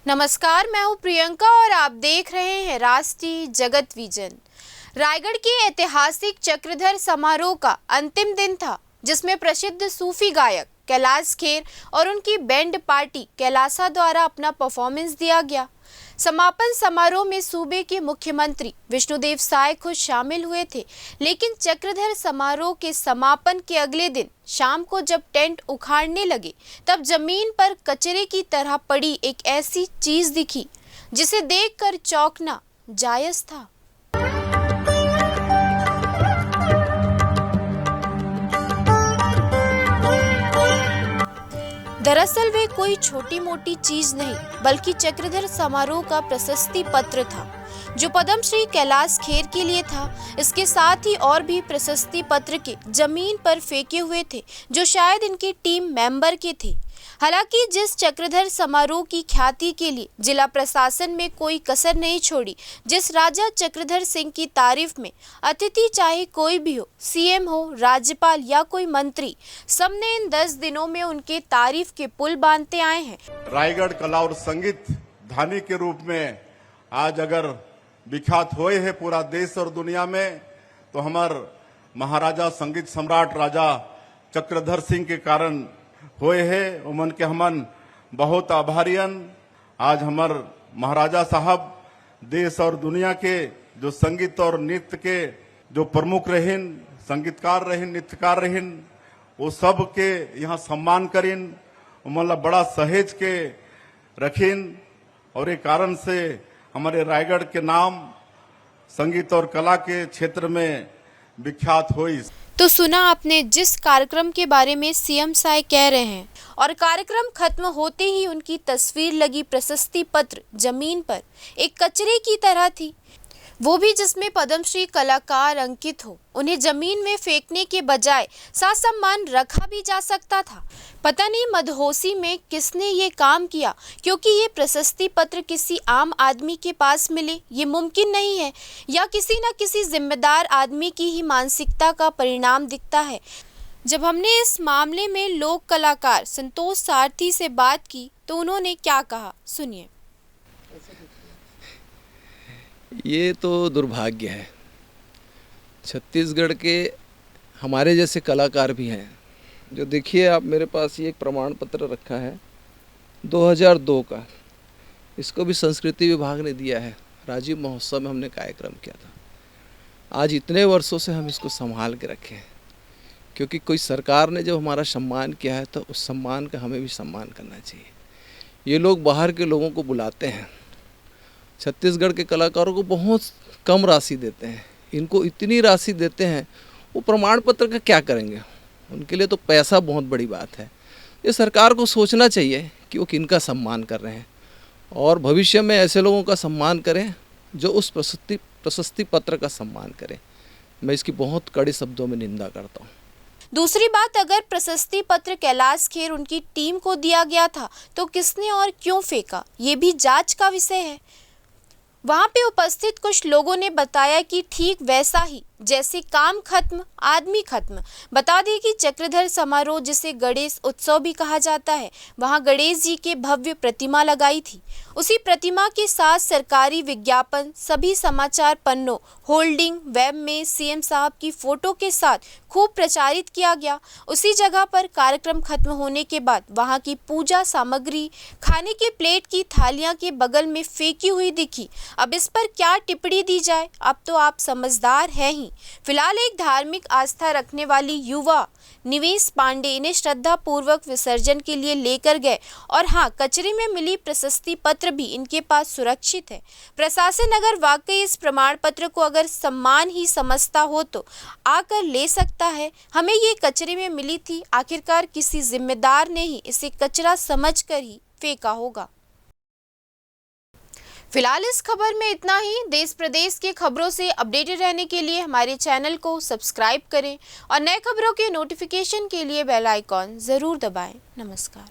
नमस्कार, मैं हूं प्रियंका और आप देख रहे हैं राष्ट्रीय जगत विजन। रायगढ़ के ऐतिहासिक चक्रधर समारोह का अंतिम दिन था, जिसमें प्रसिद्ध सूफी गायक कैलाश खेर और उनकी बैंड पार्टी कैलासा द्वारा अपना परफॉर्मेंस दिया गया। समापन समारोह में सूबे के मुख्यमंत्री विष्णुदेव साय खुद शामिल हुए थे, लेकिन चक्रधर समारोह के समापन के अगले दिन शाम को जब टेंट उखाड़ने लगे, तब जमीन पर कचरे की तरह पड़ी एक ऐसी चीज दिखी जिसे देखकर चौंकना जायज था। दरअसल वे कोई छोटी मोटी चीज नहीं, बल्कि चक्रधर समारोह का प्रशस्ति पत्र था, जो पद्मश्री कैलाश खेर के लिए था। इसके साथ ही और भी प्रशस्ति पत्र के जमीन पर फेंके हुए थे, जो शायद इनके टीम मेंबर के थे। हालांकि जिस चक्रधर समारोह की ख्याति के लिए जिला प्रशासन में कोई कसर नहीं छोड़ी, जिस राजा चक्रधर सिंह की तारीफ में अतिथि चाहे कोई भी हो, सीएम हो, राज्यपाल या कोई मंत्री, सबने इन 10 दिनों में उनके तारीफ के पुल बांधते आए हैं। रायगढ़ कला और संगीत धानी के रूप में आज अगर विख्यात हुए है पूरा देश और दुनिया में, तो हमार महाराजा संगीत सम्राट राजा चक्रधर सिंह के कारण हुए है। उमन के हमन बहुत आभारियन। आज हमार महाराजा साहब देश और दुनिया के जो संगीत और नृत्य के जो प्रमुख रहिन, संगीतकार रहिन, नृत्यकार रहिन, वो सब के यहाँ सम्मान करिन, उमन बड़ा सहेज के रखिन। और ये कारण से हमारे रायगढ़ के नाम संगीत और कला के क्षेत्र में विख्यात हुई। तो सुना आपने जिस कार्यक्रम के बारे में सीएम साय कह रहे हैं, और कार्यक्रम खत्म होते ही उनकी तस्वीर लगी प्रशस्ति पत्र जमीन पर एक कचरे की तरह थी, वो भी जिसमें पद्मश्री कलाकार अंकित हो। उन्हें जमीन में फेंकने के बजाय सासम्मान रखा भी जा सकता था। पता नहीं मदहोशी में किसने ये काम किया, क्योंकि ये प्रशस्ति पत्र किसी आम आदमी के पास मिले ये मुमकिन नहीं है, या किसी न किसी जिम्मेदार आदमी की ही मानसिकता का परिणाम दिखता है। जब हमने इस मामले में लोक कलाकार संतोष सारथी से बात की, तो उन्होंने क्या कहा, सुनिए। ये तो दुर्भाग्य है। छत्तीसगढ़ के हमारे जैसे कलाकार भी हैं, जो देखिए आप मेरे पास ये एक प्रमाण पत्र रखा है 2002 का। इसको भी संस्कृति विभाग ने दिया है। राजीव महोत्सव में हमने कार्यक्रम किया था। आज इतने वर्षों से हम इसको संभाल के रखे हैं, क्योंकि कोई सरकार ने जब हमारा सम्मान किया है, तो उस सम्मान का हमें भी सम्मान करना चाहिए। ये लोग बाहर के लोगों को बुलाते हैं, छत्तीसगढ़ के कलाकारों को बहुत कम राशि देते हैं। इनको इतनी राशि देते हैं, वो प्रमाण पत्र का क्या करेंगे? उनके लिए तो पैसा बहुत बड़ी बात है। ये सरकार को सोचना चाहिए कि वो किनका सम्मान कर रहे हैं, और भविष्य में ऐसे लोगों का सम्मान करें जो उस प्रशस्ति पत्र का सम्मान करें। मैं इसकी बहुत कड़े शब्दों में निंदा करता हूँ। दूसरी बात, अगर प्रशस्ति पत्र कैलाश खेर उनकी टीम को दिया गया था, तो किसने और क्यों फेंका, ये भी जांच का विषय है। वहां पे उपस्थित कुछ लोगों ने बताया कि ठीक वैसा ही जैसे काम खत्म आदमी खत्म। बता दें कि चक्रधर समारोह, जिसे गणेश उत्सव भी कहा जाता है, वहां गणेश जी के भव्य प्रतिमा लगाई थी। उसी प्रतिमा के साथ सरकारी विज्ञापन, सभी समाचार पन्नों, होल्डिंग, वेब में सीएम साहब की फोटो के साथ खूब प्रचारित किया गया। उसी जगह पर कार्यक्रम खत्म होने के बाद वहां की पूजा सामग्री, खाने के प्लेट की थालियां के बगल में फेंकी हुई दिखी। अब इस पर क्या टिप्पणी दी जाए, अब तो आप समझदार हैं ही। फिलहाल एक धार्मिक आस्था रखने वाली युवा निवेश पांडे इन्हें श्रद्धा पूर्वक विसर्जन के लिए लेकर गए, और हाँ, कचरे में मिली प्रशस्ति पत्र भी इनके पास सुरक्षित है। प्रशासन अगर वाकई इस प्रमाण पत्र को अगर सम्मान ही समझता हो, तो आकर ले सकता है। हमें ये कचरे में मिली थी, आखिरकार किसी जिम्मेदार ने ही इसे कचरा समझकर ही फेंका होगा। फिलहाल इस खबर में इतना ही। देश प्रदेश के खबरों से अपडेटेड रहने के लिए हमारे चैनल को सब्सक्राइब करें, और नए खबरों के नोटिफिकेशन के लिए बेल आइकॉन जरूर दबाएं। नमस्कार।